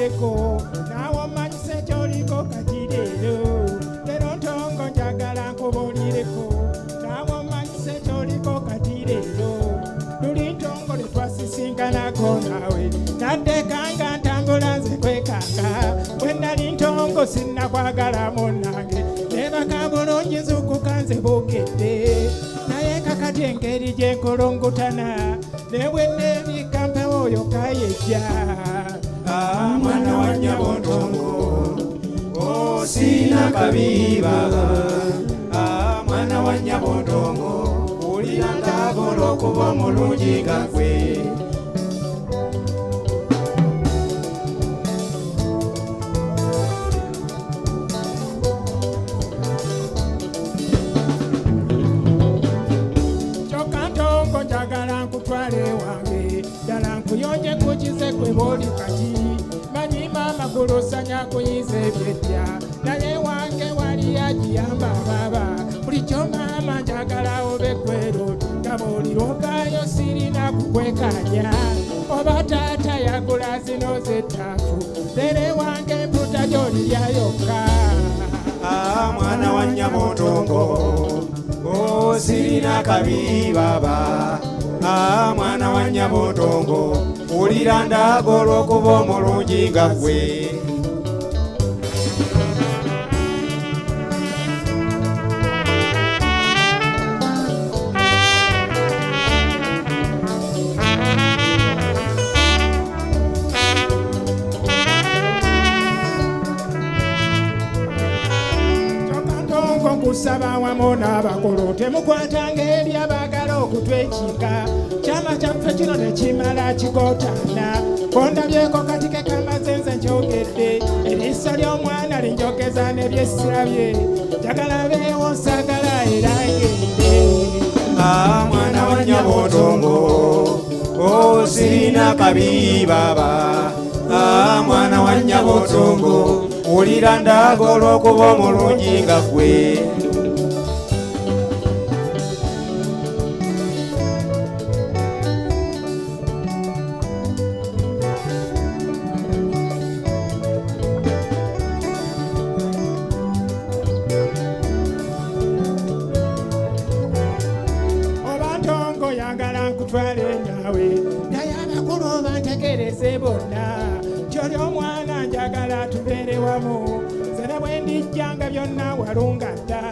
nkubuulireko naawe omanyise kyoliko kati leero leero ntongo njagala nkubuulireko naawe omanyise kyoliko kati leero luli ntongo letwasisinkanako naawe naddekanga ntambula nze kwekanga bwe nali ntongo sinnakwagala munnange nebaka bulungi nzukuka nze bugedde naye kakati engeri gye nkolongotana nebwe nebikampewo oyo kayejja mwana wa Nnyabontongo sirina kabi baba mwana wa Nnyabontongo wulira ndagala okuba omulungi nga ggwe kyokka ntongo njagala nkutwale wange ddala nkuyonje nkukize gwe booli kati manyi maama kulusanya kuyiza ebyedda naye wange wali agiyamba baba bulijjo maama njagala obe gwero nga boolirogaayo sirina kukwekanya oba taata yagula zino zettaafu lere wange mputa gy'olirya yokka mwana wa Nnyabontongo sirina kabi baba mwana wa Nnyabontongo wulira ndagala okuba omulungi nga ggwe kusaba wamu n'abakulu temukwatanga eri abaagala okutwekiika kyama kyaffe kino nekimala kikootaana kondabyeko kati ke kamaze nze njogedde eriiso ly'omwana linjogeza nebyesirabye njagala beewo nsagala era ngende mwana wa Nnyabontongo sirina kabi baba mwana wa Nnyabontongo wulira ndagala okuba omulungi nga ggwe oba ntongo yagala nkutwale naawe naye abakulu oba ntegereze bonna kyoli omwana njagala tubeere wamu zena bwe ndijjanga byonna walungadda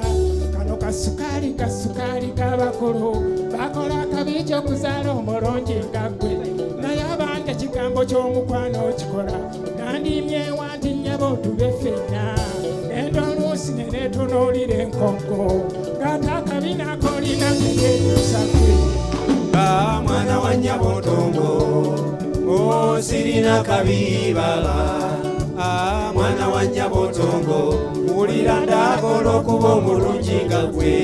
kano kasukaali k'abakulu bakola akabi ky'okuzaala omulungi nga ggwe naye abange ekigambo ky'omukwano kikola nandimyewa nti nnyabo tube ffenna endo oluusi ne neetunuulira enkonko ng'ate akabi nakolina ngeyenyusakwe mwana wa Nnyabontongo sirina kabi baba mwana wa Nnyabontongo wulira ndagala okuba omulungi nga ggwe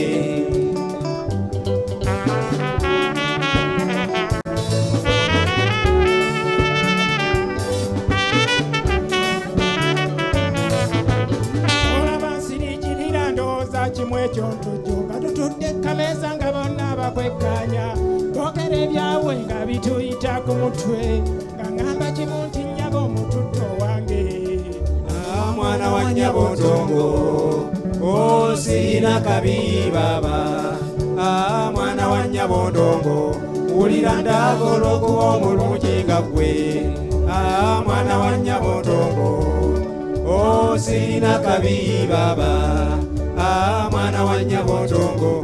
olaba nsiriikirira ndowooza kimu ekyo ntujjo nga tutudde ekkameeza nga bonna bakwekkaanya boogera ebyabwe nga bituyita ku mutwe nga ŋŋamba kimu nti nnyabo omututto wange mwana wa Nnyabontongo sirina kabi baba mwana wa Nnyabontongo wulira ndagala okuba omulungi nga ggwe mwana wa Nnyabontongo sirina kabi baba mwana wa Nnyabontongo